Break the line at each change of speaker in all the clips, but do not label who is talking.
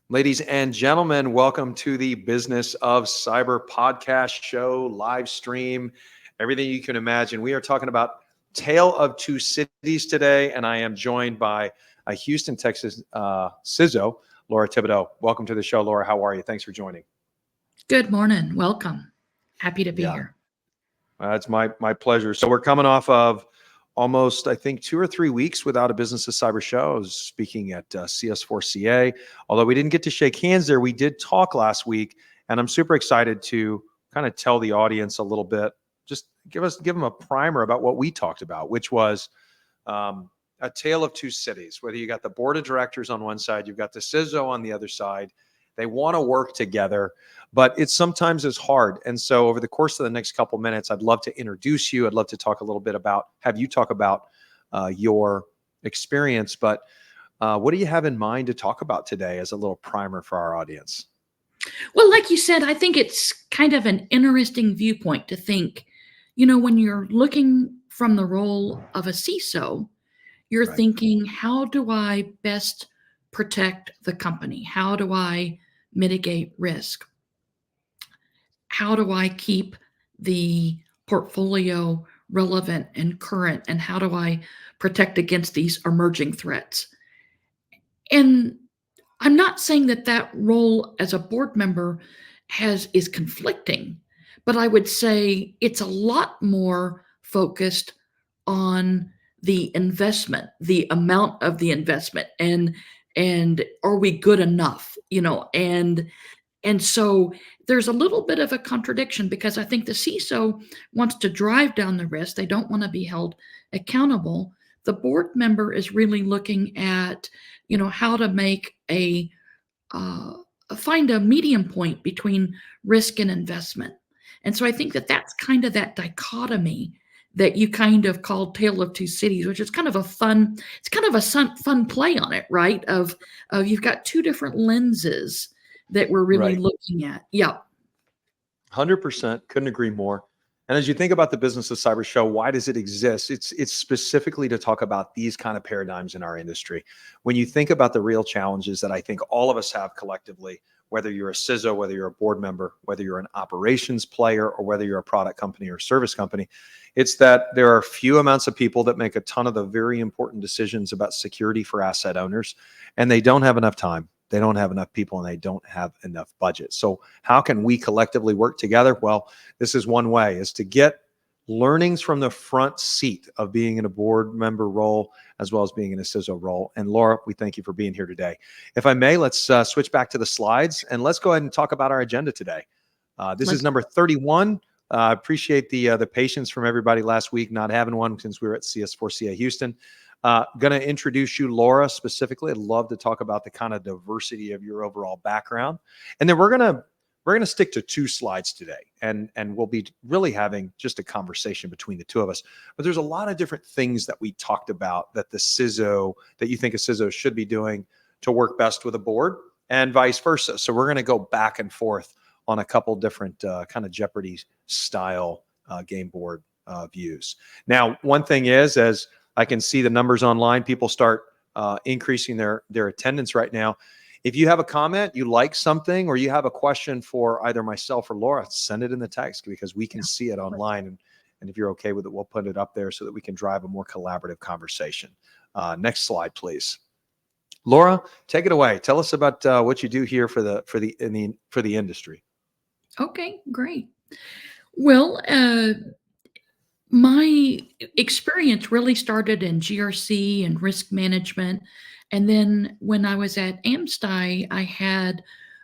Ladies and gentlemen, welcome to the Business of Cyber podcast show, live stream, everything you can imagine. We are talking about Tale of Two Cities today, and I am joined by a Houston, Texas CISO, Laura Tibodeau. Welcome to the show, Laura. How are you? Thanks for joining.
Good morning. Welcome. Happy to be
Yeah,
here.
it's my pleasure. So we're coming off of almost, I think, 2 or 3 weeks without a Business of Cyber show. I was speaking at CS4CA. Although we didn't get to shake hands there, we did talk last week, and I'm super excited to kind of tell the audience a little bit, just give them a primer about what we talked about, which was a tale of two cities. Whether you got the board of directors on one side, you've got the CISO on the other side. They want to work together, but it sometimes is hard. And so over the course of the next couple minutes, I'd love to introduce you. I'd love to talk a little bit about, have you talk about your experience, but what do you have in mind to talk about today as a little primer for our audience?
Well, like you said, I think it's kind of an interesting viewpoint to think, when you're looking from the role of a CISO, you're
Right.
thinking, how do I best protect the company? How do I mitigate risk? How do I keep the portfolio relevant and current? And how do I protect against these emerging threats? And I'm not saying that role as a board member is conflicting, but I would say it's a lot more focused on the investment, the amount of the investment, and are we good enough, and so there's a little bit of a contradiction because I think the CISO wants to drive down the risk. They don't want to be held accountable. The board member is really looking at, how to make uh, find a medium point between risk and investment. And so I think that's kind of that dichotomy that you kind of call Tale of Two Cities, which is kind of fun play on it, right? Of you've got two different lenses that we're really
Right.
looking at. Yeah.
100%. Couldn't agree more. And as you think about the Business of Cyber show, why does it exist? It's specifically to talk about these kind of paradigms in our industry. When you think about the real challenges that I think all of us have collectively, whether you're a CISO, whether you're a board member, whether you're an operations player, or whether you're a product company or service company, it's that there are few amounts of people that make a ton of the very important decisions about security for asset owners, and they don't have enough time. They don't have enough people, and they don't have enough budget. So how can we collectively work together? Well, this is one way, is to get learnings from the front seat of being in a board member role as well as being in a CISO role. And Laura, we thank you for being here today. If I may, let's switch back to the slides and let's go ahead and talk about our agenda today. This is number 31. I appreciate the patience from everybody last week not having one since we were at CS4CA Houston. Going to introduce you, Laura, specifically. I'd love to talk about the kind of diversity of your overall background. And then we're going to stick to 2 slides today, and we'll be really having just a conversation between the two of us. But there's a lot of different things that we talked about that that you think a CISO should be doing to work best with a board and vice versa. So we're going to go back and forth on a couple different kind of Jeopardy style game board views. Now, one thing is, as I can see the numbers online, people start increasing their attendance right now. If you have a comment, you like something, or you have a question for either myself or Laura, send it in the text because we can see it online. And if you're okay with it, we'll put it up there so that we can drive a more collaborative conversation. Next slide, please. Laura, take it away. Tell us about what you do here for the industry.
Okay, great. Well, my experience really started in GRC and risk management. And then when I was at Amsty, I had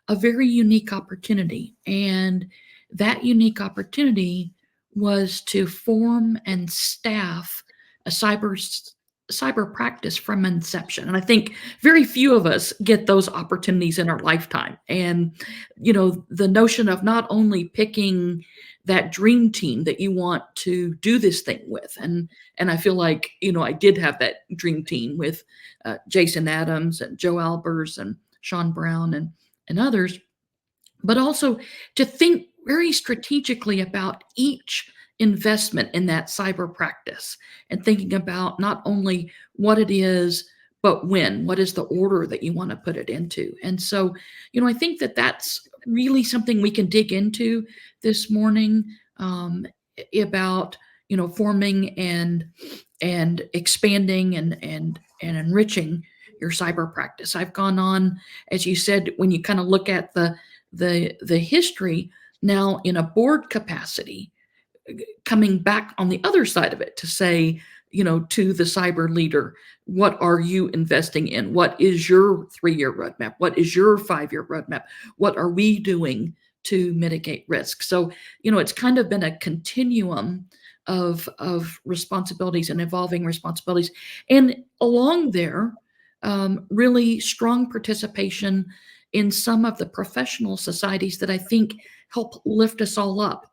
a very unique opportunity. And that unique opportunity was to form and staff a cyber practice from inception. And I think very few of us get those opportunities in our lifetime. And, the notion of not only picking that dream team that you want to do this thing with. And I feel like, I did have that dream team with Jason Adams and Joe Albers and Sean Brown and others, but also to think very strategically about each investment in that cyber practice and thinking about not only what it is, but when? What is the order that you want to put it into? And so, I think that that's really something we can dig into this morning, about forming and expanding and enriching your cyber practice. I've gone on, as you said, when you kind of look at the history now in a board capacity, coming back on the other side of it to say, to the cyber leader, what are you investing in? What is your 3-year roadmap? What is your 5-year roadmap? What are we doing to mitigate risk? So, it's kind of been a continuum of responsibilities and evolving responsibilities. And along there, really strong participation in some of the professional societies that I think help lift us all up.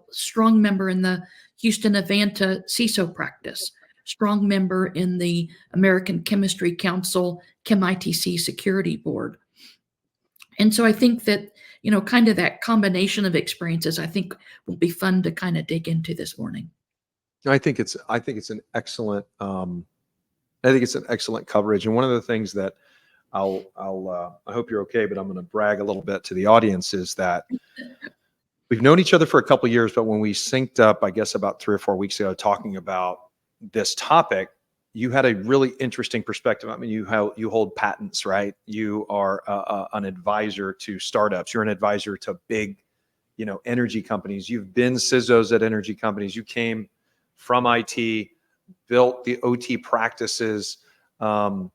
Strong member in the Houston Avanta CISO practice, strong member in the American Chemistry Council ChemITC Security Board. And so I think that, kind of that combination of experiences, I think will be fun to kind of dig into this morning.
I think it's an excellent coverage. And one of the things that I hope you're okay, but I'm going to brag a little bit to the audience is that we've known each other for a couple of years, but when we synced up, I guess about 3 or 4 weeks ago, talking about this topic, you had a really interesting perspective. I mean, you hold patents, right? You are an advisor to startups. You're an advisor to big, energy companies. You've been CISOs at energy companies. You came from IT, built the OT practices, and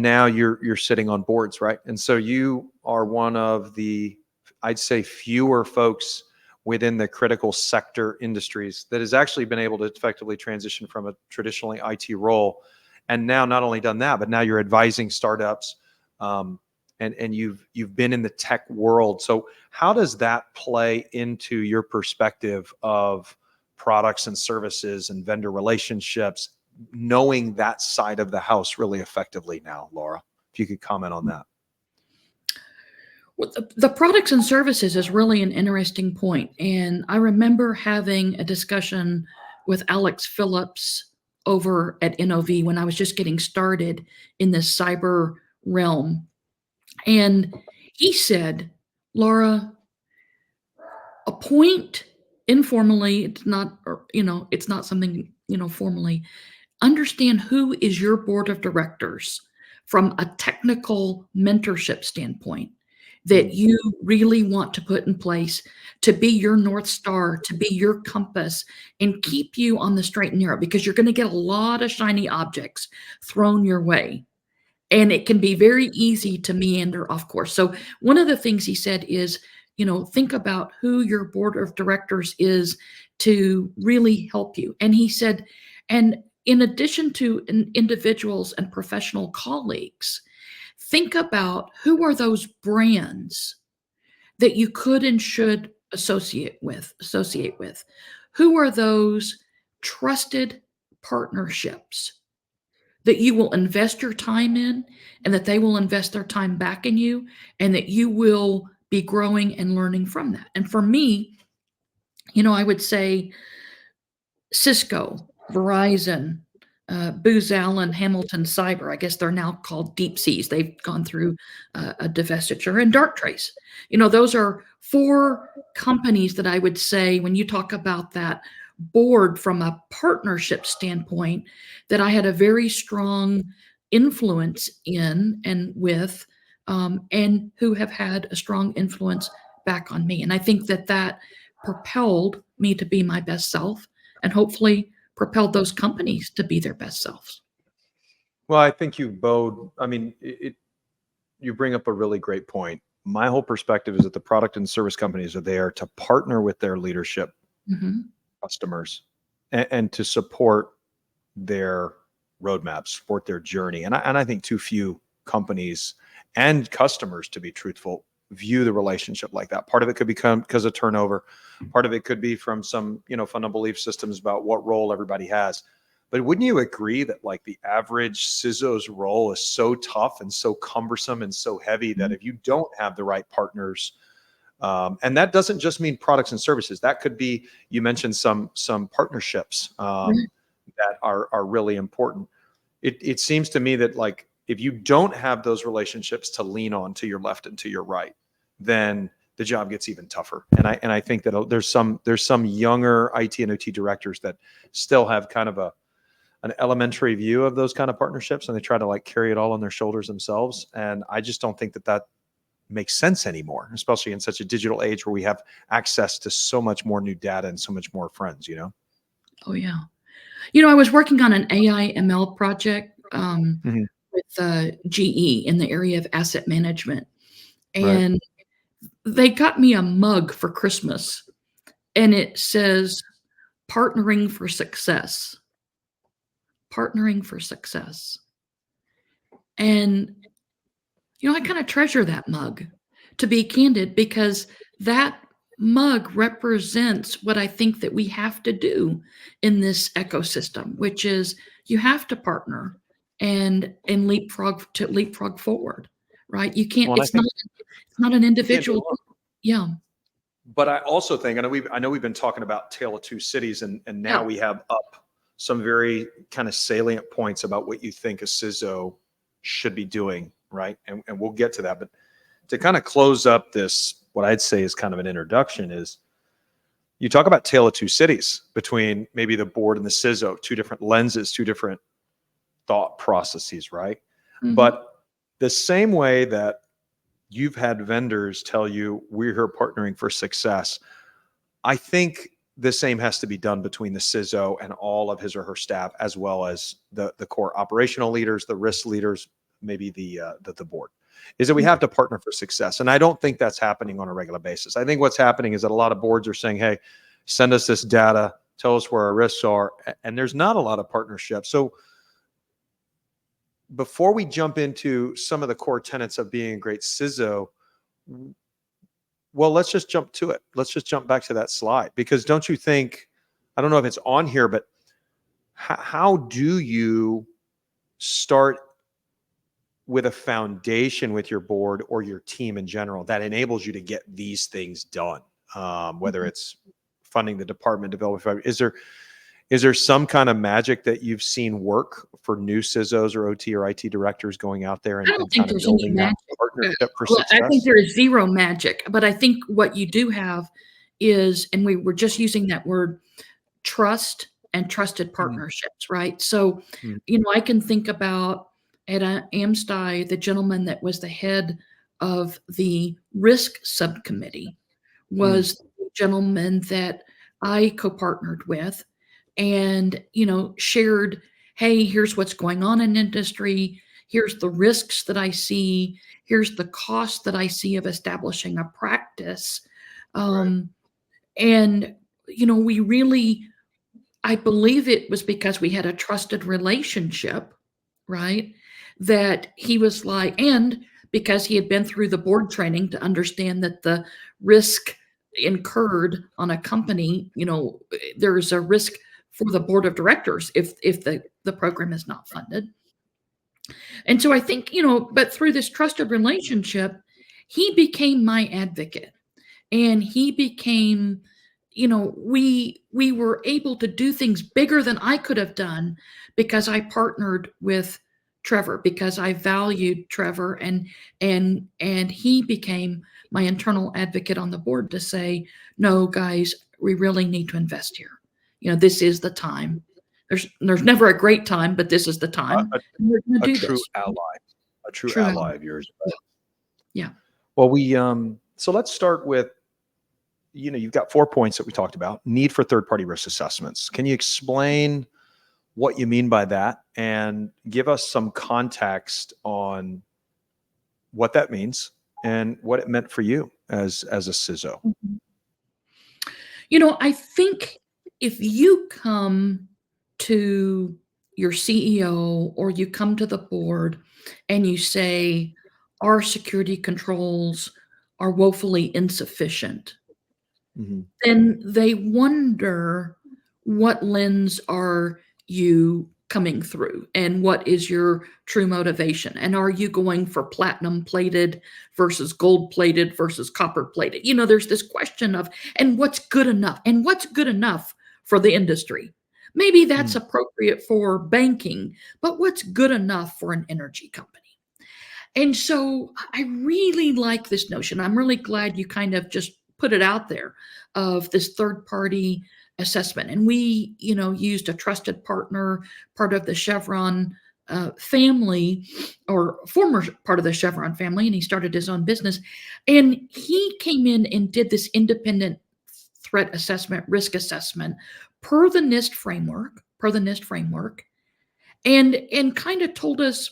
now you're sitting on boards, right? And so you are one of the, I'd say, fewer folks within the critical sector industries that has actually been able to effectively transition from a traditionally IT role. And now not only done that, but now you're advising startups, and you've been in the tech world. So how does that play into your perspective of products and services and vendor relationships, knowing that side of the house really effectively now, Laura? If you could comment on that.
Well, the products and services is really an interesting point. And I remember having a discussion with Alex Phillips over at NOV when I was just getting started in this cyber realm. And he said, Laura, appoint informally, it's not, it's not something, formally, understand who is your board of directors from a technical mentorship standpoint that you really want to put in place to be your North Star, to be your compass, and keep you on the straight and narrow, because you're going to get a lot of shiny objects thrown your way. And it can be very easy to meander off course. So one of the things he said is, think about who your board of directors is to really help you. And he said, and in addition to individuals and professional colleagues, think about who are those brands that you could and should associate with. Who are those trusted partnerships that you will invest your time in, and that they will invest their time back in you, and that you will be growing and learning from that. And for me, I would say Cisco, Verizon, Booz Allen, Hamilton Cyber. I guess they're now called Deep Seas. They've gone through a divestiture, and Darktrace. Those are 4 companies that I would say, when you talk about that board from a partnership standpoint, that I had a very strong influence in and with, and who have had a strong influence back on me. And I think that propelled me to be my best self, and hopefully propelled those companies to be their best selves.
Well, I think you bring up a really great point. My whole perspective is that the product and service companies are there to partner with their leadership customers and to support their roadmaps, support their journey. And I think too few companies and customers, to be truthful, view the relationship like that. Part of it could become because of turnover. Part of it could be from some, fundamental belief systems about what role everybody has. But wouldn't you agree that like the average CISO's role is so tough and so cumbersome and so heavy that if you don't have the right partners, and that doesn't just mean products and services, that could be, you mentioned some partnerships that are really important. it seems to me that like if you don't have those relationships to lean on to your left and to your right, then the job gets even tougher. And I think that there's some younger IT and OT directors that still have kind of an elementary view of those kind of partnerships, and they try to like carry it all on their shoulders themselves. And I just don't think that makes sense anymore, especially in such a digital age where we have access to so much more new data and so much more friends, you know?
Oh, yeah. I was working on an AI ML project
Mhm.
with GE in the area of asset management.
Right.
And they got me a mug for Christmas, and it says, "Partnering for Success." Partnering for success. And, I kind of treasure that mug, to be candid, because that mug represents what I think that we have to do in this ecosystem, which is you have to partner and leapfrog forward, right? You can't,
Well, and I
it's not
think
it's not an
you can't do it
individual.
alone.
Yeah.
But I also think, I know we've been talking about Tale of Two Cities, and now
Yeah.
we have up some very kind of salient points about what you think a CISO should be doing, right? And we'll get to that. But to kind of close up this, what I'd say is kind of an introduction is you talk about Tale of Two Cities between maybe the board and the CISO, two different lenses, two different thought processes, right?
Mhm.
But the same way that you've had vendors tell you we're here partnering for success, I think the same has to be done between the CISO and all of his or her staff, as well as the core operational leaders, the risk leaders, maybe the board. Is that we have to partner for success, and I don't think that's happening on a regular basis. I think what's happening is that a lot of boards are saying, "Hey, send us this data, tell us where our risks are," and there's not a lot of partnership. So before we jump into some of the core tenets of being a great CISO, well, let's just jump to it. Let's just jump back to that slide, because don't you think, I don't know if it's on here, but how do you start with a foundation with your board or your team in general that enables you to get these things done? Whether
Mhm.
it's funding the department, development, is there some kind of magic that you've seen work for new CISOs or OT or IT directors going out there
I
and,
don't
and
think
kind of
there's any
building that
magic.
partnership for
Well, I think
success?
there is zero magic, but I think what you do have is, and we were just using that word, trust and trusted
Mhm.
partnerships, right? So,
Mhm.
I can think about at Amsty, the gentleman that was the head of the risk subcommittee
Mhm.
was the gentleman that I co-partnered with and, shared, hey, here's what's going on in industry. Here's the risks that I see. Here's the cost that I see of establishing a practice.
Right.
Um, and, we really, I believe it was because we had a trusted relationship, right? That he was like, and because he had been through the board training to understand that the risk incurred on a company, there's a risk for the board of directors if the program is not funded. And so I think, but through this trusted relationship, he became my advocate and he became, we were able to do things bigger than I could have done because I partnered with Trevor, because I valued Trevor, and he became my internal advocate on the board to say, no guys, we really need to invest here. This is the time. There's never a great time, but this is the
A,
time,
a,
and we're going
a
to do
true
this.
ally, a true
True ally.
ally of yours.
Yeah. Yeah.
Well, so let's start with, you've got 4 points that we talked about. Need for third-party risk assessments. Can you explain what you mean by that and give us some context on what that means and what it meant for you as a CISO?
Mhm. I think if you come to your CEO or you come to the board and you say, our security controls are woefully insufficient,
Mhm.
then they wonder what lens are you coming through and what is your true motivation, and are you going for platinum plated versus gold plated versus copper plated? There's this question of, and what's good enough for the industry. Maybe that's
Mm.
appropriate for banking, but what's good enough for an energy company? And so I really like this notion. I'm really glad you kind of just put it out there of this third party assessment. And we, used a trusted partner, part of the Chevron family, or former part of the Chevron family, and he started his own business. And he came in and did this independent threat assessment, risk assessment per the NIST framework, and kind of told us,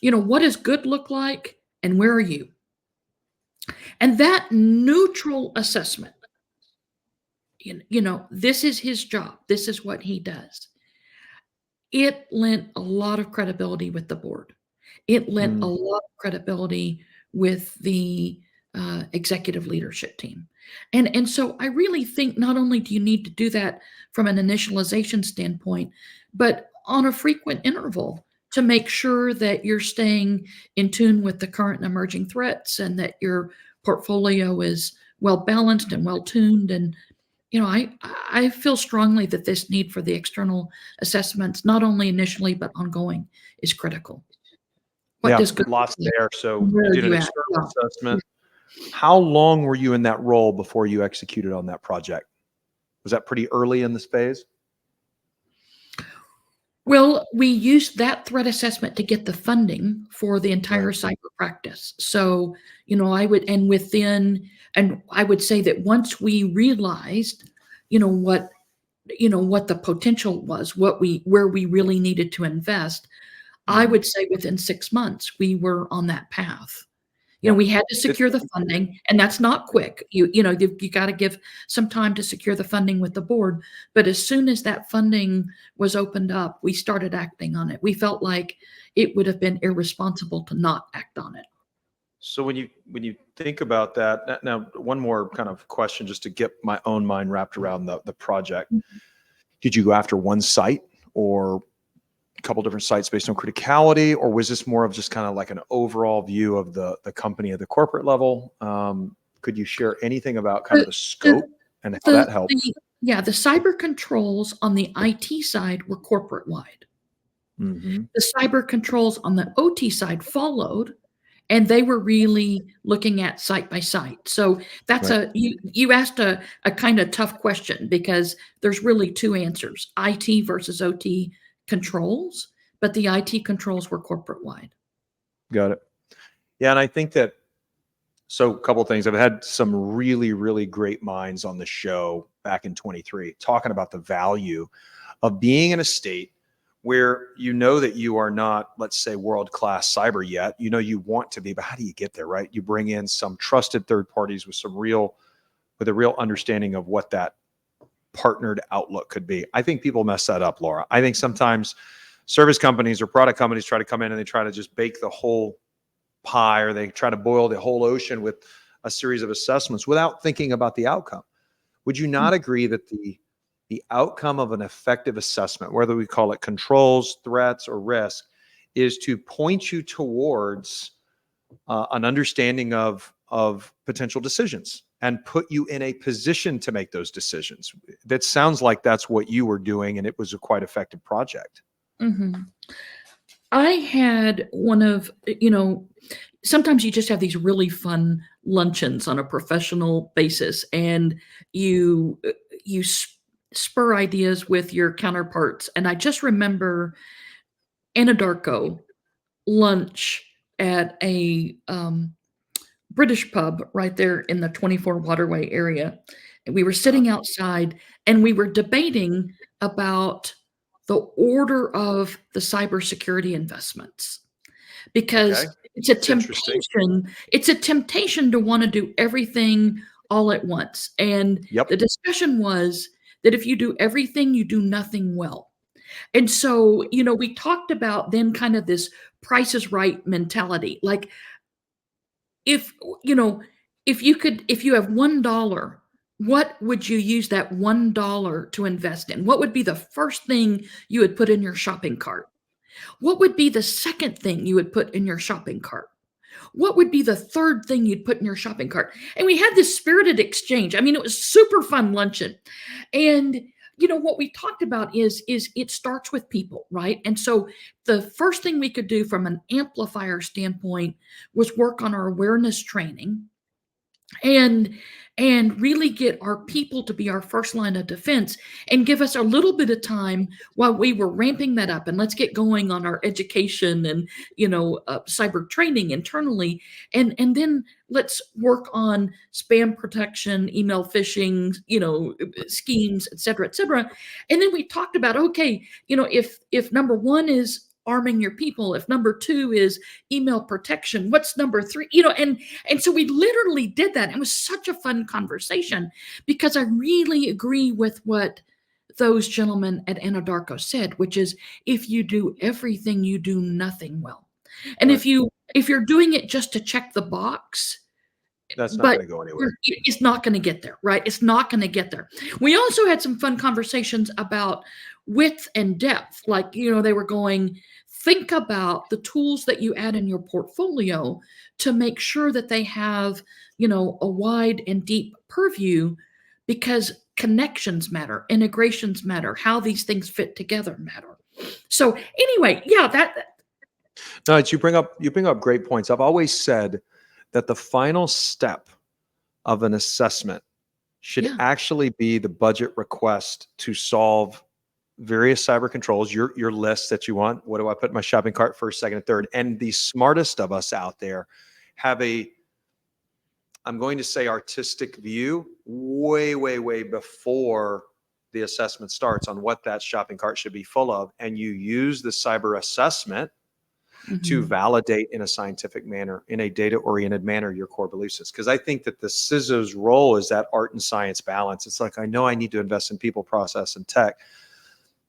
what does good look like and where are you? And that neutral assessment, this is his job, this is what he does. It lent a lot of credibility with the board. It lent a
Mm.
lot of credibility with the executive leadership team. And so I really think not only do you need to do that from an initialization standpoint, but on a frequent interval to make sure that you're staying in tune with the current and emerging threats and that your portfolio is well balanced and well tuned. And I feel strongly that this need for the external assessments, not only initially but ongoing, is critical. What
Yeah,
does good look
lots
like?
there. So
Where
you
are
did an
you at?
external
Yeah.
assessment. How long were you in that role before you executed on that project? Was that pretty early in this phase?
Well, we used that threat assessment to get the funding for the
Right.
entire cyber practice. So, and I would say that once we realized, you know, what, what the potential was, where we really needed to invest, I
Mhm.
would say within 6 months, we were on that path.
Yeah.
We had to
It,
secure the funding, and that's not quick. You gotta give some time to secure the funding with the board, but as soon as that funding was opened up, we started acting on it. We felt like it would have been irresponsible to not act on it.
so when you think about that, now one more kind of question just to get my own mind wrapped around the project. Did you go after one site or a couple different sites based on criticality, or was this more of just kind of like an overall view of the company at the corporate level? Could you share anything about kind of
The
the
the
scope and how
the
that helps?
the yeah, the cyber controls on the IT side were corporate wide.
Hmm.
The cyber controls on the OT side followed, and they were really looking at site by site. So that's
Right.
you asked a kind of tough question because there's really two answers: IT versus OT controls, but the IT controls were corporate wide.
Got it. Yeah, and I think that, so a couple of things. I've had some really, really great minds on the show back in 23 talking about the value of being in a state where you know that you are not, let's say, world-class cyber yet. You know you want to be, but how do you get there, right? You bring in some trusted third parties with with a real understanding of what that partnered outlook could be. I think people mess that up, Laura. I think sometimes service companies or product companies try to come in and they try to just bake the whole pie, or they try to boil the whole ocean with a series of assessments without thinking about the outcome. Would you not agree that the outcome of an effective assessment, whether we call it controls, threats, or risk, is to point you towards an understanding of potential decisions and put you in a position to make those decisions? That sounds like that's what you were doing, and it was a quite effective project.
Mhm. I had one of, sometimes you just have these really fun luncheons on a professional basis, and you you spur ideas with your counterparts. And I just remember Anadarko lunch at a British pub right there in the 24 Waterway area. And we were
Uh,
sitting outside and we were debating about the order of the cybersecurity investments
okay,
because
it's interesting.
it's a temptation to want to do everything all at once. And
Yep.
the discussion was that if you do everything, you do nothing well. And so, we talked about then kind of this price is right mentality. Like if, you know, if you have $1, what would you use that $1 to invest in? What would be the first thing you would put in your shopping cart? What would be the second thing you would put in your shopping cart? What would be the third thing you'd put in your shopping cart? And we had this spirited exchange. I mean, it was super fun luncheon. And what we talked about is it starts with people, right? And so the first thing we could do from an amplifier standpoint was work on our awareness training and really get our people to be our first line of defense and give us a little bit of time while we were ramping that up, and let's get going on our education and cyber training internally, and then let's work on spam protection, email phishing, schemes, et cetera, et cetera. And then we talked about, okay, if number one is arming your people, if number two is email protection, what's number three? And so we literally did that. It was such a fun conversation because I really agree with what those gentlemen at Anadarko said, which is if you do everything, you do nothing well. And
Right.
if you're doing it just to check the box,
That's not
but
going to go anywhere.
it's not going to get there, right? It's not going to get there. We also had some fun conversations about width and depth. Like, they were going, think about the tools that you add in your portfolio to make sure that they have, a wide and deep purview, because connections matter, integrations matter, how these things fit together matter. So anyway, yeah,
No, you bring up great points. I've always said that the final step of an assessment should
yeah,
actually be the budget request to solve various cyber controls, your list that you want. What do I put in my shopping cart first, second, and third? And the smartest of us out there have I'm going to say, artistic view way, way, way before the assessment starts on what that shopping cart should be full of. And you use the cyber assessment to validate in a scientific manner, in a data-oriented manner, your core belief systems. Because I think that the CISO's role is that art and science balance. It's like, I know I need to invest in people, process, and tech,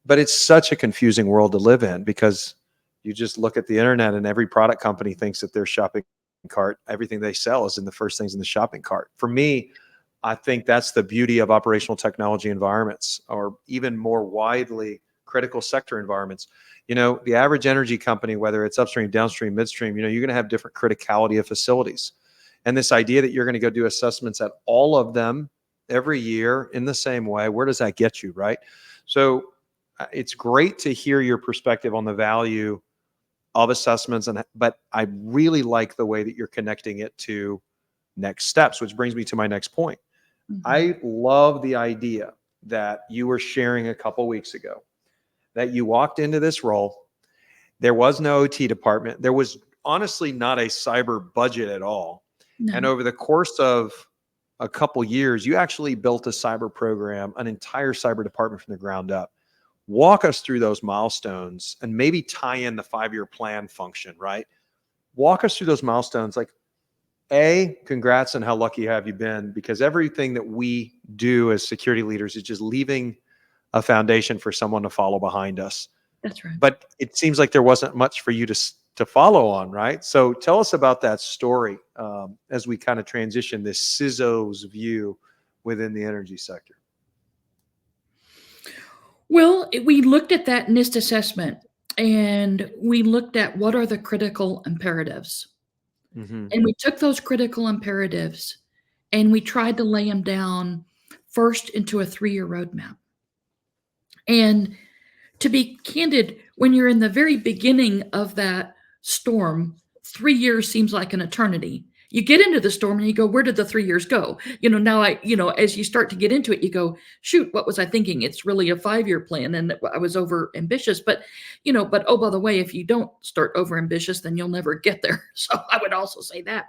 but it's such a confusing world to live in because you just look at the internet and every product company thinks that their shopping cart, everything they sell is in the first things in the shopping cart. For me, I think that's the beauty of operational technology environments, or even more widely critical sector environments. The average energy company, whether it's upstream, downstream, midstream, you're going to have different criticality of facilities. And this idea that you're going to go do assessments at all of them every year in the same way, where does that get you, right? So it's great to hear your perspective on the value of assessments, but I really like the way that you're connecting it to next steps, which brings me to my next point. I love the idea that you were sharing a couple weeks ago, that you walked into this role. There was no OT department. There was honestly not a cyber budget at all.
No.
And over the course of a couple years, you actually built a cyber program, an entire cyber department from the ground up. Walk us through those milestones and maybe tie in the 5-year plan function, right? Walk us through those milestones. Like, congrats on how lucky have you been, because everything that we do as security leaders is just leaving a foundation for someone to follow behind us.
That's right.
But it seems like there wasn't much for you to follow on, right? So tell us about that story as we kind of transition this CISO's view within the energy sector.
Well, we looked at that NIST assessment and we looked at what are the critical imperatives.
Mm-hmm.
And we took those critical imperatives and we tried to lay them down first into a 3-year roadmap. And to be candid, when you're in the very beginning of that storm, 3 years seems like an eternity. You get into the storm and you go, where did the 3 years go? Now as you start to get into it, you go, shoot, what was I thinking? It's really a 5-year plan. And I was over ambitious, but oh, by the way, if you don't start over ambitious, then you'll never get there. So I would also say that,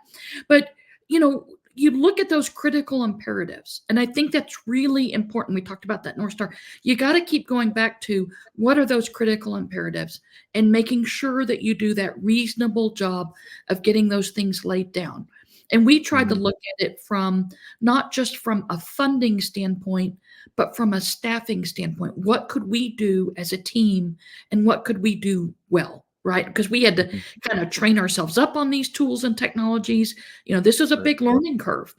but you look at those critical imperatives, and I think that's really important. We talked about that North Star. You got to keep going back to what are those critical imperatives and making sure that you do that reasonable job of getting those things laid down. And we tried to look at it from not just from a funding standpoint, but from a staffing standpoint. What could we do as a team and what could we do well? Right? Because we had to kind of train ourselves up on these tools and technologies. This was a big learning curve.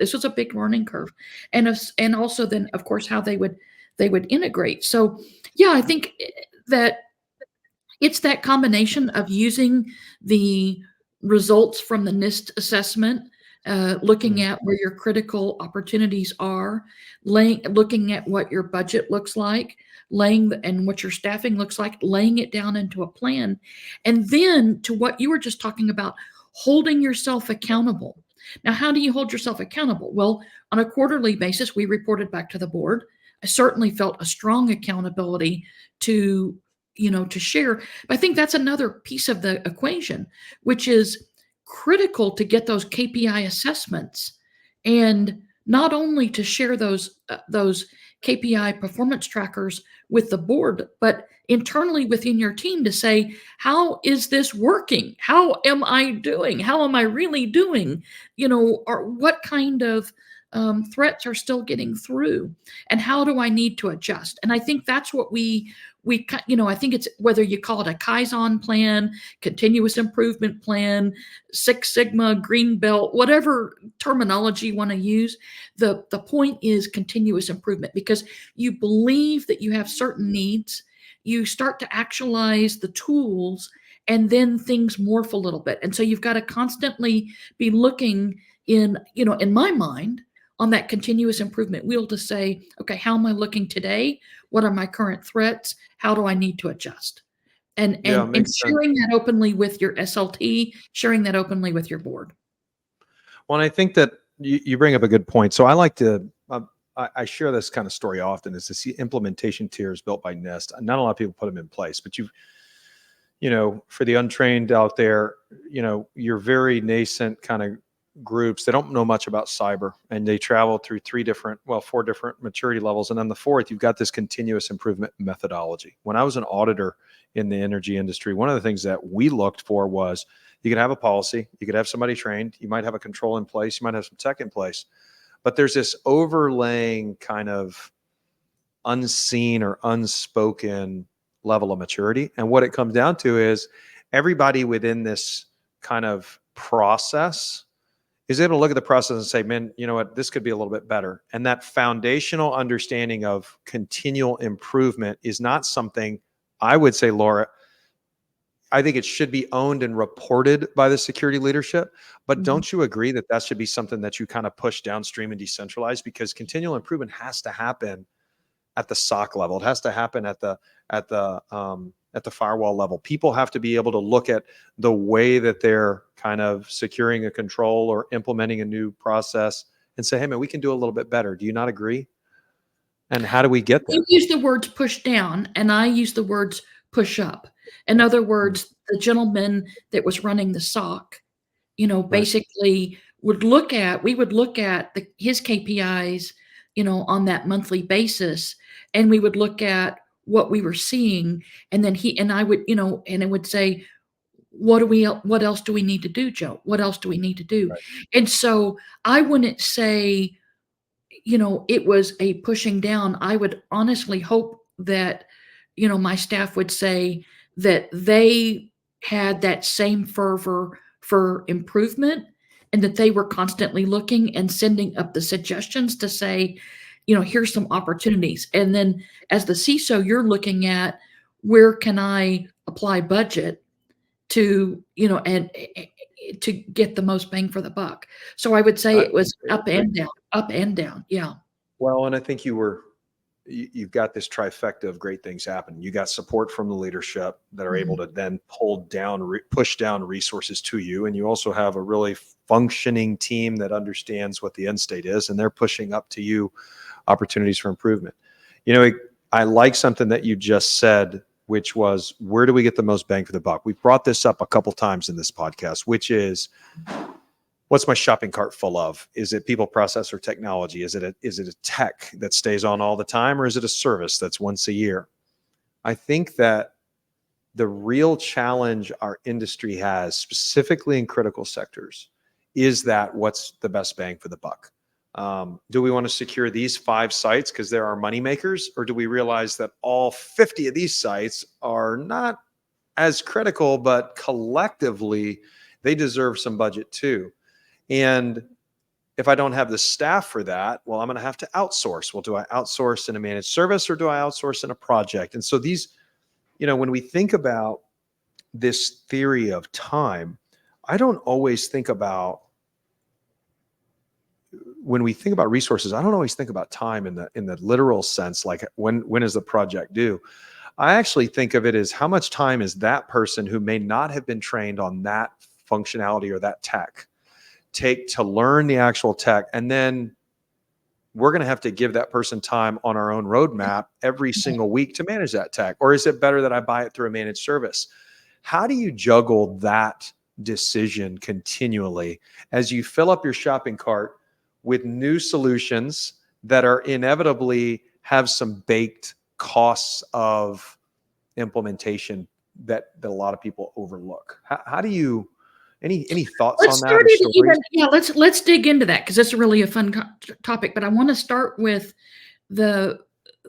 And also then, of course, how they would integrate. So, yeah, I think that it's that combination of using the results from the NIST assessment looking at where your critical opportunities are, looking at what your budget looks like, and what your staffing looks like, laying it down into a plan. And then to what you were just talking about, holding yourself accountable. Now, how do you hold yourself accountable? Well, on a quarterly basis, we reported back to the board. I certainly felt a strong accountability to, to share. But I think that's another piece of the equation, which is critical to get those KPI assessments, and not only to share those KPI performance trackers with the board, but internally within your team to say, how is this working? How am I doing? How am I really doing? Or what kind of threats are still getting through, and how do I need to adjust? And I think that's what I think it's, whether you call it a Kaizen plan, continuous improvement plan, Six Sigma, green belt, whatever terminology you want to use, the point is continuous improvement, because you believe that you have certain needs, you start to actualize the tools, and then things morph a little bit. And so you've got to constantly be looking in my mind, on that continuous improvement wheel to say, okay, how am I looking today? What are my current threats? How do I need to adjust? And
Yeah,
and
makes sense.
sharing that openly with your SLT, sharing that openly with your board.
Well, and I think that you bring up a good point. So I like to, I share this kind of story often, is to see implementation tiers built by NIST. Not a lot of people put them in place, but for the untrained out there, you're very nascent kind of groups. They don't know much about cyber, and they travel through four different maturity levels. And then the fourth, you've got this continuous improvement methodology. When I was an auditor in the energy industry, one of the things that we looked for was, you could have a policy, you could have somebody trained, you might have a control in place, you might have some tech in place, but there's this overlaying kind of unseen or unspoken level of maturity. And what it comes down to is, everybody within this kind of process is able to look at the process and say, man, you know what, this could be a little bit better. And that foundational understanding of continual improvement is not something, I would say, Laura, I think it should be owned and reported by the security leadership. But don't you agree that that should be something that you kind of push downstream and decentralize? Because continual improvement has to happen at the SOC level. It has to happen at the firewall level. People have to be able to look at the way that they're kind of securing a control or implementing a new process and say, hey man, we can do a little bit better. Do you not agree? And how do we get there?
You use the words push down, and I use the words push up. In other words, the gentleman that was running the SOC, basically we would look at his KPIs, on that monthly basis, and we would look at what we were seeing, and then I would, and it would say, what else do we need to do, Joe? What else do we need to do?
Right.
And so I wouldn't say, it was a pushing down. I would honestly hope that, my staff would say that they had that same fervor for improvement, and that they were constantly looking and sending up the suggestions to say, here's some opportunities. And then as the CISO, you're looking at, where can I apply budget to, and to get the most bang for the buck. So I would say it was up and down, up and down. Yeah.
Well, and I think you've got this trifecta of great things happening. You got support from the leadership that are able to then push down resources to you. And you also have a really functioning team that understands what the end state is, and they're pushing up to you opportunities for improvement. I like something that you just said, which was, where do we get the most bang for the buck? We've brought this up a couple times in this podcast, which is, what's my shopping cart full of? Is it people, process, or technology? Is it a tech that stays on all the time, or is it a service that's once a year? I think that the real challenge our industry has, specifically in critical sectors, is that what's the best bang for the buck? Do we want to secure these 5 sites because they're our money makers, or do we realize that all 50 of these sites are not as critical, but collectively they deserve some budget too? And if I don't have the staff for that, well, I'm going to have to outsource. Well, do I outsource in a managed service, or do I outsource in a project? And so these, when we think about this theory of time, I don't always think about when we think about resources, I don't always think about time in the literal sense, like when is the project due? I actually think of it as how much time is that person who may not have been trained on that functionality or that tech take to learn the actual tech, and then we're going to have to give that person time on our own roadmap every single week to manage that tech. Or is it better that I buy it through a managed service? How do you juggle that decision continually as you fill up your shopping cart with new solutions that are inevitably have some baked costs of implementation that a lot of people overlook? How do you, any thoughts on
Let's
that
start
or
it
stories?
let's dig into that, because it's really a fun topic. But I want to start with the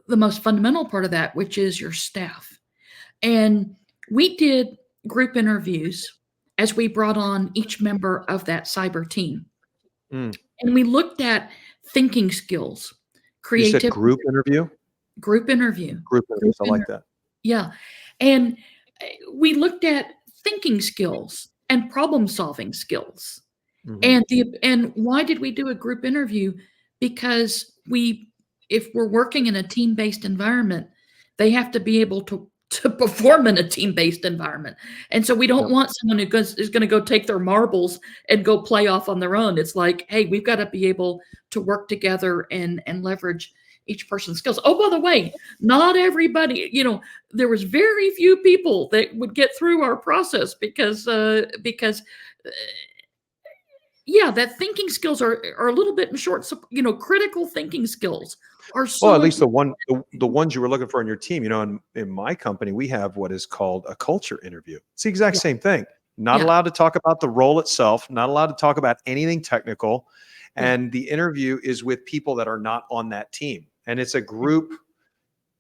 most fundamental part of that, which is your staff. And we did group interviews as we brought on each member of that cyber team.
Mm.
And we looked at thinking skills,
You said
creativity,
group interview?
group interview,
Group
group
interviews. I
inter
like that.
yeah. And we looked at thinking skills and problem-solving skills.
Mhm.
And why did we do a group interview? Because if we're working in a team-based environment, they have to be able to perform in a team-based environment. And so we don't
Yep.
want someone who is going to go take their marbles and go play off on their own. It's like, hey, we've got to be able to work together and leverage each person's skills. Oh, by the way, not everybody, there was very few people that would get through our process because yeah, that thinking skills are a little bit in short critical thinking skills are
Well, at
so
least
important.
the ones you were looking for in your team, in my company, we have what is called a culture interview. It's the exact
Yeah,
same thing. Not
yeah,
allowed to talk about the role itself, not allowed to talk about anything technical.
yeah.
And the interview is with people that are not on that team. And it's a group,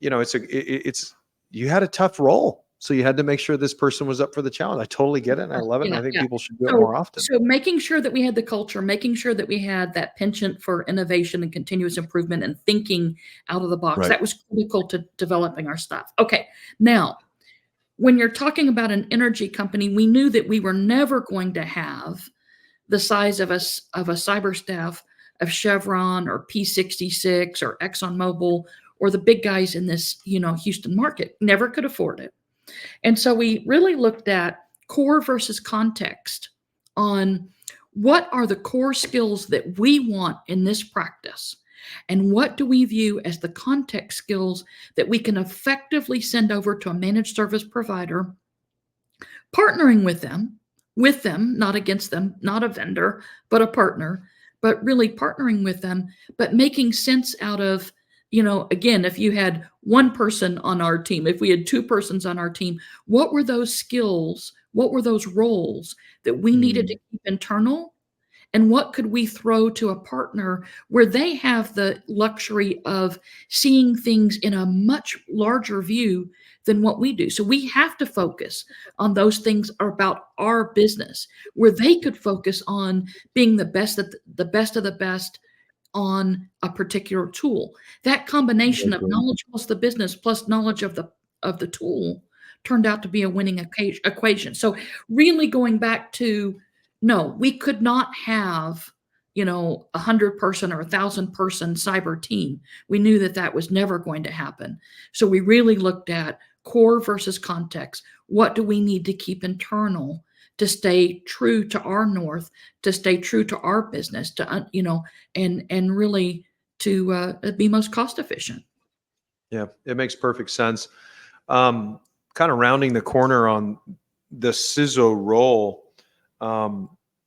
it's you had a tough role. So you had to make sure this person was up for the challenge. I totally get it and I love it. And
Yeah,
I think
yeah.
people should do it
So
more often.
so making sure that we had the culture, making sure that we had that penchant for innovation and continuous improvement and thinking out of the box,
Right.
that was critical to developing our stuff. Okay, now, when you're talking about an energy company, we knew that we were never going to have the size of a cyber staff of Chevron or P66 or ExxonMobil or the big guys in this, Houston market. Never could afford it. And so we really looked at core versus context on what are the core skills that we want in this practice, and what do we view as the context skills that we can effectively send over to a managed service provider, partnering with them, not against them, not a vendor, but a partner, but really partnering with them, but making sense out of, again, if you had one person on our team, if we had two persons on our team, what were those skills? What were those roles that we needed to
Mm.
keep internal? And what could we throw to a partner where they have the luxury of seeing things in a much larger view than what we do? So we have to focus on those things about our business, where they could focus on being the best of the best on a particular tool. That combination of
Agree.
knowledge plus the business plus knowledge of the tool turned out to be a winning equation. So really going back to, no, we could not have, 100-person or 1,000-person cyber team. We knew that that was never going to happen. So we really looked at core versus context. What do we need to keep internal to stay true to our north, to stay true to our business, and really to be most cost efficient?
Yeah, it makes perfect sense. Kind of rounding the corner on the CISO role.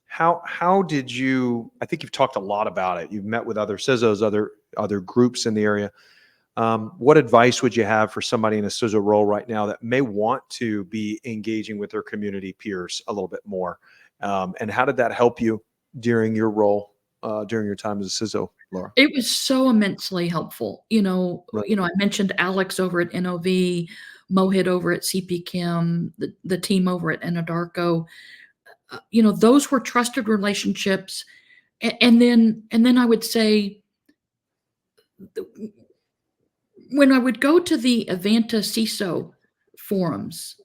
How did you? I think you've talked a lot about it. You've met with other CISOs, other groups in the area. What advice would you have for somebody in a CISO role right now that may want to be engaging with their community peers a little bit more? And how did that help you during your role, during your time as a CISO, Laura?
It was so immensely helpful.
Right.
I mentioned Alex over at NOV, Mohit over at CP Chem, the team over at Anadarko. Those were trusted relationships. And then I would say, when I would go to the Avanta CISO forums,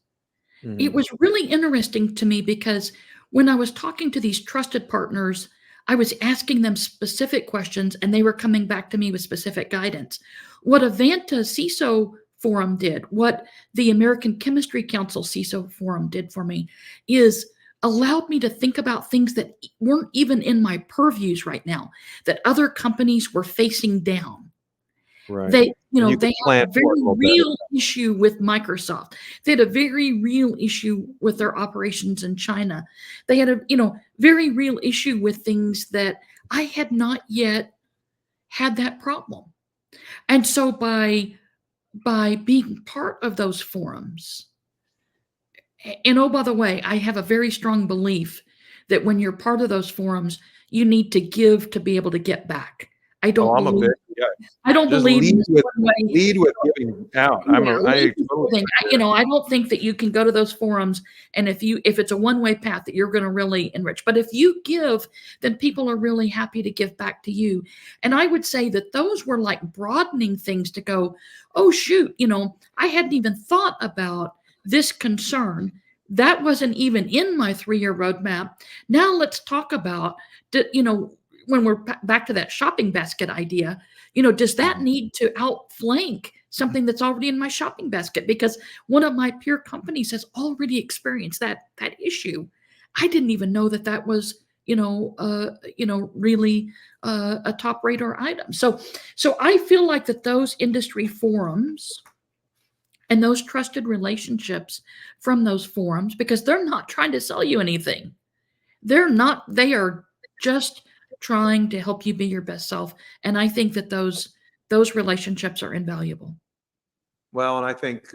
it
Mhm.
was really interesting to me because when I was talking to these trusted partners, I was asking them specific questions and they were coming back to me with specific guidance. What Avanta CISO forum did, what the American Chemistry Council CISO forum did for me is allowed me to think about things that weren't even in my purviews right now, that other companies were facing down.
Right.
They,
And you
they
could plan
had a
for
very
it a little better.
real issue with Microsoft. They had a very real issue with their operations in China. They had a, very real issue with things that I had not yet had that problem. And so by being part of those forums, and oh, by the way, I have a very strong belief that when you're part of those forums, you need to give to be able to get back. I
Oh,
don't
I'm a
believe
big, yeah.
I don't
Just
believe in this one way.
lead with giving out.
Yeah,
I
lead with
totally
giving. I don't think that you can go to those forums and if it's a one-way path that you're going to really enrich. But if you give, then people are really happy to give back to you. And I would say that those were like broadening things to go, oh shoot, I hadn't even thought about this concern. That wasn't even in my 3-year roadmap. Now let's talk about, when we're back to that shopping basket idea, does that need to outflank something that's already in my shopping basket? Because one of my peer companies has already experienced that issue. I didn't even know that was, really a top radar item. So I feel like that those industry forums and those trusted relationships from those forums, because they're not trying to sell you anything. They are just trying to help you be your best self. And I think that those relationships are invaluable.
Well, and I think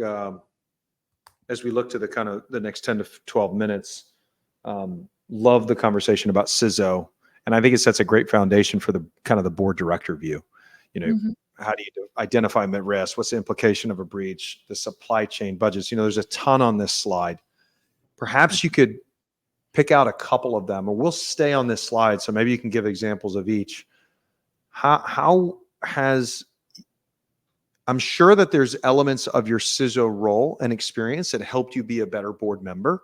as we look to the kind of the next 10 to 12 minutes, love the conversation about CISO. And I think it sets a great foundation for the kind of the board director view.
Mhm.
How do you identify risk? What's the implication of a breach? The supply chain budgets. There's a ton on this slide. Perhaps you could pick out a couple of them, or we'll stay on this slide. So maybe you can give examples of each. How has, I'm sure that there's elements of your CISO role and experience that helped you be a better board member,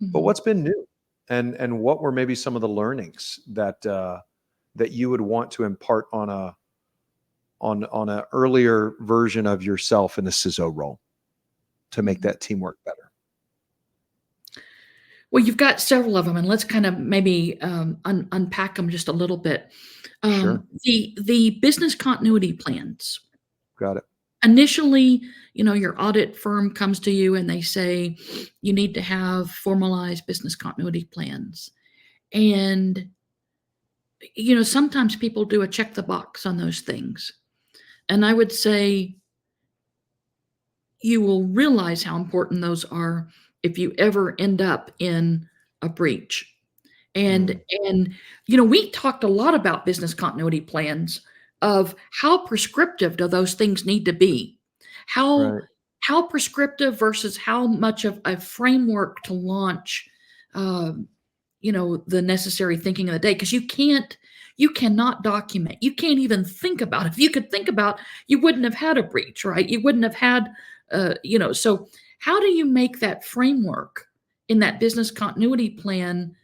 but
Mhm.
what's been new, and what were maybe some of the learnings that that you would want to impart on a earlier version of yourself in the CISO role to make
Mhm.
that teamwork better?
Well, you've got several of them, and let's kind of maybe unpack them just a little bit.
Sure.
The business continuity plans.
Got it.
Initially, your audit firm comes to you and they say you need to have formalized business continuity plans. And sometimes people do a check the box on those things. And I would say you will realize how important those are if you ever end up in a breach. And
Mm,
and we talked a lot about business continuity plans of how prescriptive do those things need to be? How
right.
how prescriptive versus how much of a framework to launch um, the necessary thinking of the day, because you cannot document. You can't even think about it. If you could think about, you wouldn't have had a breach, right? You wouldn't have had so how do you make that framework in that business continuity plan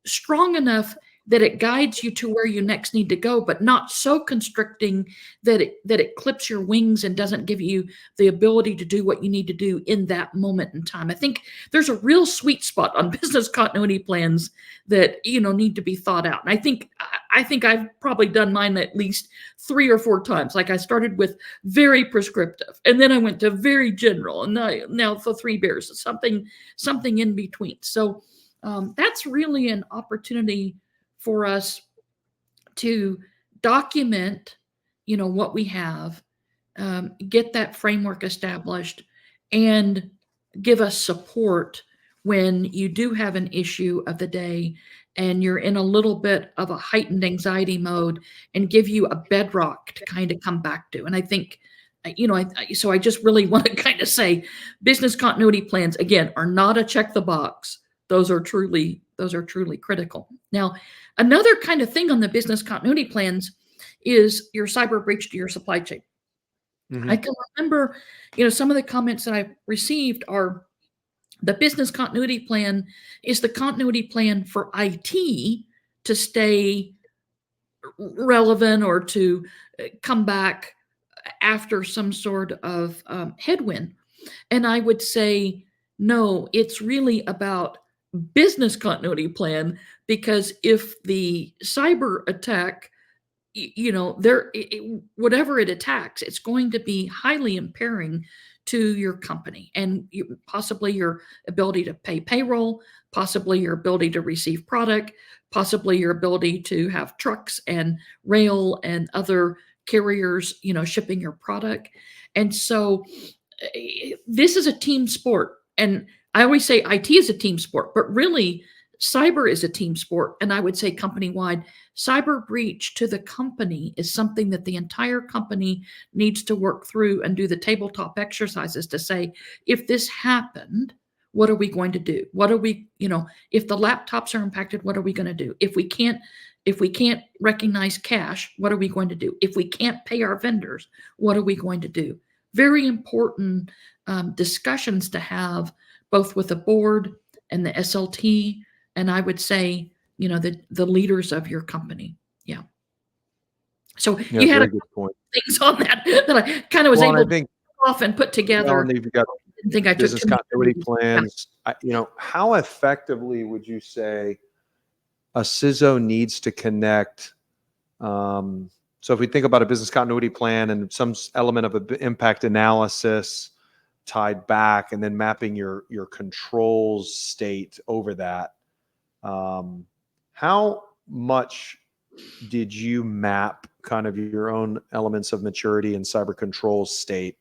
strong enough that it guides you to where you next need to go, but not so constricting that it clips your wings and doesn't give you the ability to do what you need to do in that moment in time. I think there's a real sweet spot on business continuity plans that need to be thought out. And I think I've probably done mine at least 3 or 4 times. Like I started with very prescriptive, and then I went to very general, and now the 3 bears, something in between. So that's really an opportunity for us to document, what we have, get that framework established, and give us support when you do have an issue of the day and you're in a little bit of a heightened anxiety mode, and give you a bedrock to kind of come back to. And I think, so I just really want to kind of say business continuity plans, again, are not a check the box. Those are truly critical. Now, another kind of thing on the business continuity plans is your cyber breach to your supply chain. I
Hmm.
can remember, some of the comments that I've received are the business continuity plan is the continuity plan for IT to stay relevant or to come back after some sort of headwind. And I would say, no, it's really about business continuity plan, because if the cyber attack, whatever it attacks, it's going to be highly impairing to your company and possibly your ability to pay payroll, possibly your ability to receive product, possibly your ability to have trucks and rail and other carriers, shipping your product. And so this is a team sport. And I always say IT is a team sport, but really cyber is a team sport. And I would say company wide, cyber breach to the company is something that the entire company needs to work through and do the tabletop exercises to say, if this happened, what are we going to do? What are we, if the laptops are impacted, what are we going to do? If we can't recognize cash, what are we going to do? If we can't pay our vendors, what are we going to do? Very important discussions to have both with the board and the SLT, and I would say, the leaders of your company. Yeah. So
Yeah,
you had
very good point.
things on that that I kind of was
Well, and I
able to
think,
off and put together.
and you've got
I didn't think I took
business
too much
continuity
time.
plans. How effectively would you say a CISO needs to connect? So if we think about a business continuity plan and some element of an impact analysis tied back, and then mapping your controls state over that, how much did you map kind of your own elements of maturity and cyber controls state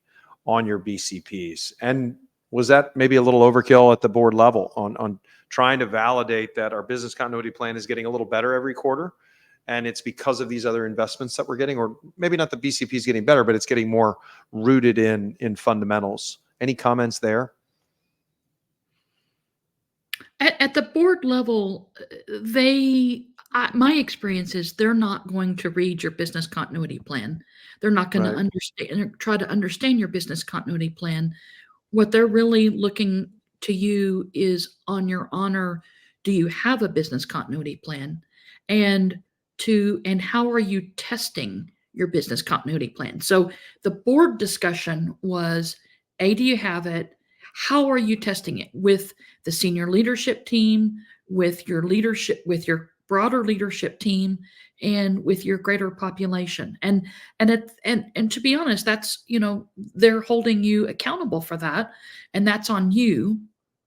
on your BCPs? And was that maybe a little overkill at the board level on trying to validate that our business continuity plan is getting a little better every quarter, and it's because of these other investments that we're getting? Or maybe not the BCP is getting better, but it's getting more rooted in fundamentals. Any comments there?
At the board level, my experience is they're not going to read your business continuity plan. They're not going to
Right.
understand, try to understand your business continuity plan. What they're really looking to you is on your honor. Do you have a business continuity plan? And how are you testing your business continuity plan? So the board discussion was, do you have it? How are you testing it with the senior leadership team, with your leadership, with your broader leadership team, and with your greater population? And to be honest, that's, they're holding you accountable for that, and that's on you.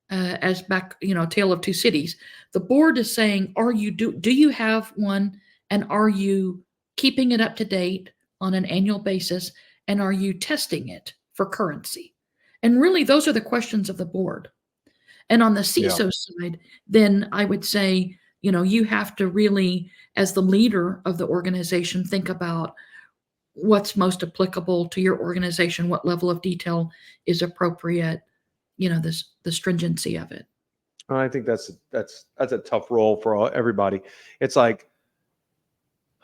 As back, tale of two cities. The board is saying, do you have one, and are you keeping it up to date on an annual basis, and are you testing it for currency? And really, those are the questions of the board. And on the CISO side, then I would say, you have to really, as the leader of the organization, think about what's most applicable to your organization, what level of detail is appropriate, the stringency of it.
I think that's a tough role for everybody. It's like,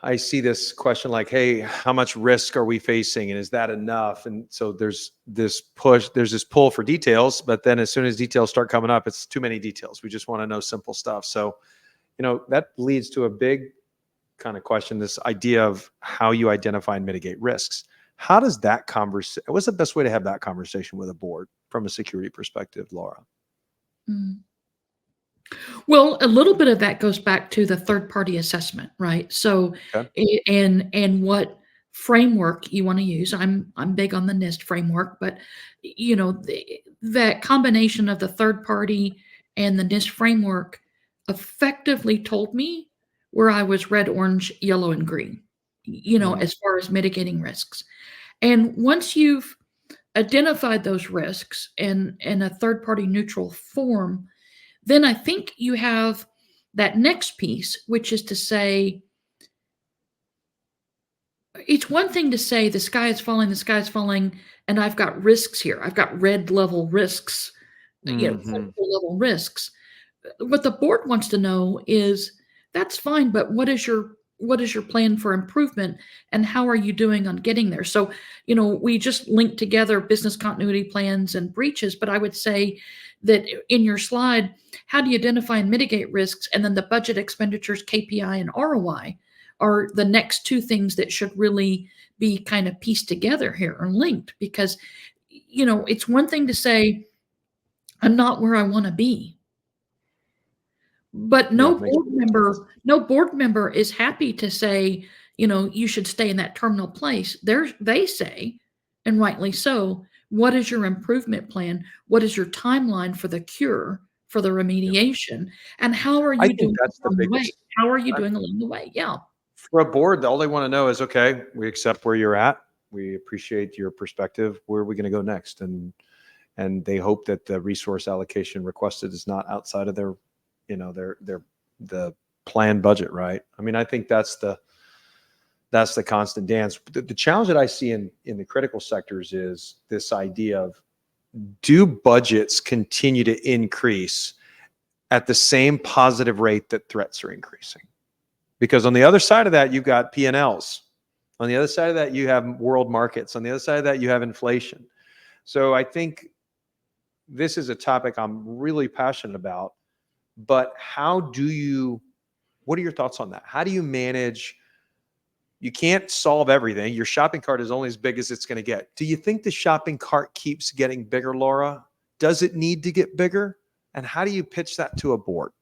I see this question like, hey, how much risk are we facing, and is that enough? And so there's this pull for details, but then as soon as details start coming up, it's too many details. We just want to know simple stuff. So, that leads to a big kind of question, this idea of how you identify and mitigate risks. How does that what's the best way to have that conversation with a board from a security perspective, Laura?
Mm. Well, a little bit of that goes back to the third-party assessment, right? So,
Okay.
and what framework you want to use. I'm big on the NIST framework, but that combination of the third party and the NIST framework effectively told me where I was red, orange, yellow, and green. As far as mitigating risks. And once you've identified those risks in a third-party neutral form, then I think you have that next piece, which is to say, it's one thing to say the sky is falling, and I've got risks here. I've got red level risks, level risks. What the board wants to know is, that's fine, but what is your what is your plan for improvement, and how are you doing on getting there? So, we just linked together business continuity plans and breaches, but I would say that in your slide, how do you identify and mitigate risks? And then the budget, expenditures, KPI, and ROI are the next two things that should really be kind of pieced together here or linked, because it's one thing to say, I'm not where I want to be. But
Yeah,
no
makes
board member, no board member is happy to say, you should stay in that terminal place. They say, and rightly so, what is your improvement plan? What is your timeline for the cure, for the
yeah.
remediation? And how are
I
you
think
doing
that's the
along the way?
biggest.
How are you
I-
doing along the way? Yeah.
For a board, all they want to know is, okay, we accept where you're at. We appreciate your perspective. Where are we going to go next? And they hope that the resource allocation requested is not outside of their, the planned budget, right? I mean, I think that's the constant dance. The challenge that I see in the critical sectors is this idea of, do budgets continue to increase at the same positive rate that threats are increasing? Because on the other side of that, you've got P&Ls. On the other side of that, you have world markets. On the other side of that, you have inflation. So I think this is a topic I'm really passionate about. But what are your thoughts on that? How do you manage? You can't solve everything. Your shopping cart is only as big as it's going to get. Do you think the shopping cart keeps getting bigger, Laura? Does it need to get bigger? And how do you pitch that to a board?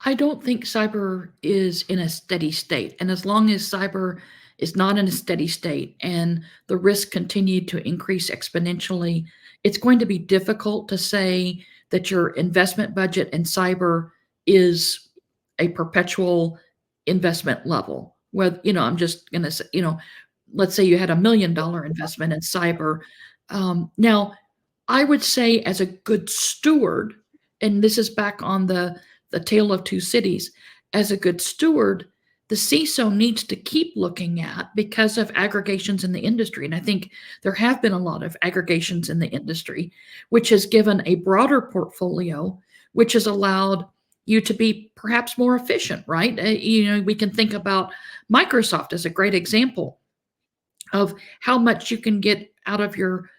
I don't think cyber is in a steady state. And as long as cyber is not in a steady state and the risk continued to increase exponentially, it's going to be difficult to say that your investment budget in cyber is a perpetual investment level. Where, I'm just going to say, let's say you had $1 million investment in cyber. Now, I would say, as a good steward, and this is back on the tale of two cities, as a good steward, the CISO needs to keep looking at, because of aggregations in the industry. And I think there have been a lot of aggregations in the industry, which has given a broader portfolio, which has allowed you to be perhaps more efficient, right? We can think about Microsoft as a great example of how much you can get out of your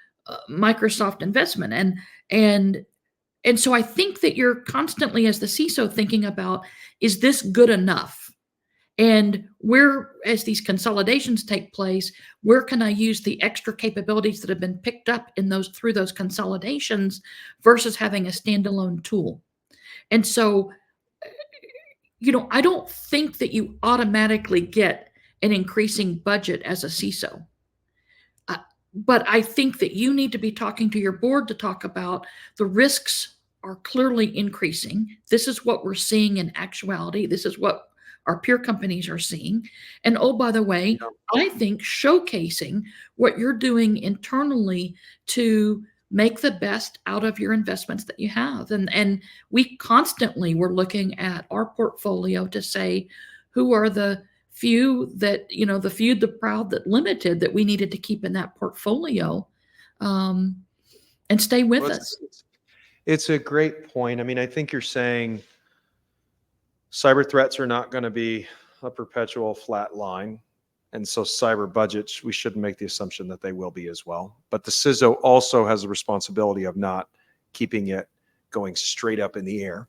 Microsoft investment. And so I think that you're constantly, as the CISO, thinking about, is this good enough? And where, as these consolidations take place, where can I use the extra capabilities that have been picked up through those consolidations versus having a standalone tool? And so, I don't think that you automatically get an increasing budget as a CISO. But I think that you need to be talking to your board to talk about, the risks are clearly increasing. This is what we're seeing in actuality. This is what our peer companies are seeing. And oh, by the way, I think showcasing what you're doing internally to make the best out of your investments that you have. And we constantly were looking at our portfolio to say, who are the few that, the few, the proud, that limited, that we needed to keep in that portfolio, and stay with
Well,
us.
it's a great point. I mean, I think you're saying cyber threats are not going to be a perpetual flat line. And so cyber budgets, we shouldn't make the assumption that they will be as well. But the CISO also has a responsibility of not keeping it going straight up in the air.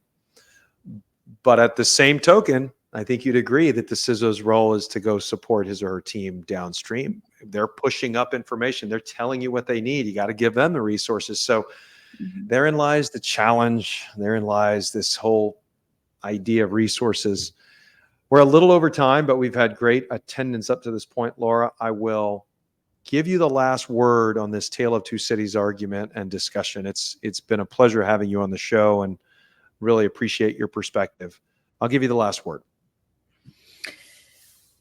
But at the same token, I think you'd agree that the CISO's role is to go support his or her team downstream. They're pushing up information. They're telling you what they need. You got to give them the resources. So therein lies the challenge. Therein lies this whole idea of resources. We're a little over time, but we've had great attendance up to this point. Laura, I will give you the last word on this Tale of Two Cities argument and discussion. It's been a pleasure having you on the show, and really appreciate your perspective. I'll give you the last word.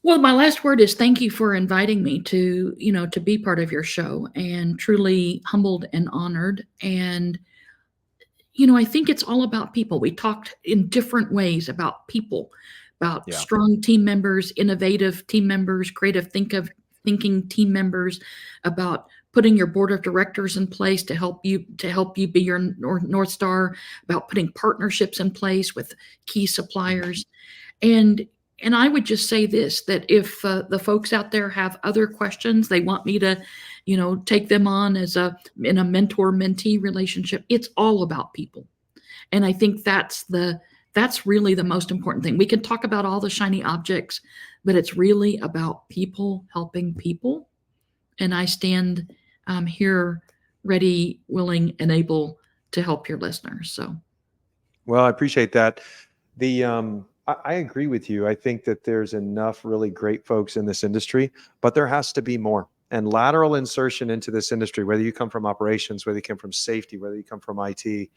Well, my last word is thank you for inviting me to, to be part of your show, and truly humbled and honored. And, I think it's all about people. We talked in different ways about people, about strong team members, innovative team members, creative thinking team members, about putting your board of directors in place to help you be your North Star, about putting partnerships in place with key suppliers. And I would just say this, that if the folks out there have other questions, they want me to, take them on in a mentor-mentee relationship, it's all about people. And I think that's really the most important thing. We can talk about all the shiny objects, but it's really about people helping people. And I stand here ready, willing, and able to help your listeners. So,
Well, I appreciate that. I agree with you. I think that there's enough really great folks in this industry, but there has to be more. And lateral insertion into this industry, whether you come from operations, whether you come from safety, whether you come from IT,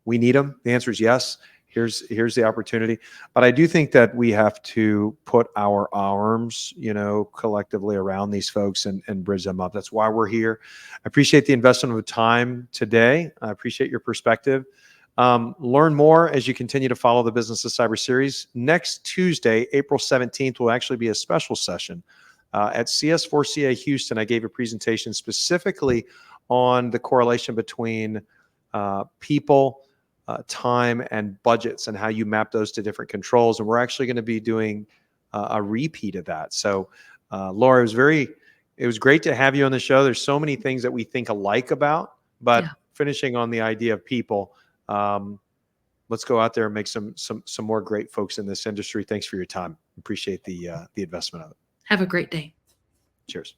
we need them. The answer is yes. Here's the opportunity. But I do think that we have to put our arms, collectively around these folks and bridge them up. That's why we're here. I appreciate the investment of time today. I appreciate your perspective. Learn more as you continue to follow the Business of Cyber series. Next Tuesday, April 17th, will actually be a special session at CS4CA Houston. I gave a presentation specifically on the correlation between people, time, and budgets, and how you map those to different controls. And we're actually going to be doing a repeat of that. So, Laura, it was great to have you on the show. There's so many things that we think alike about, but
yeah.
finishing on the idea of people, let's go out there and make some more great folks in this industry. Thanks for your time. Appreciate the investment of it.
Have a great day.
Cheers.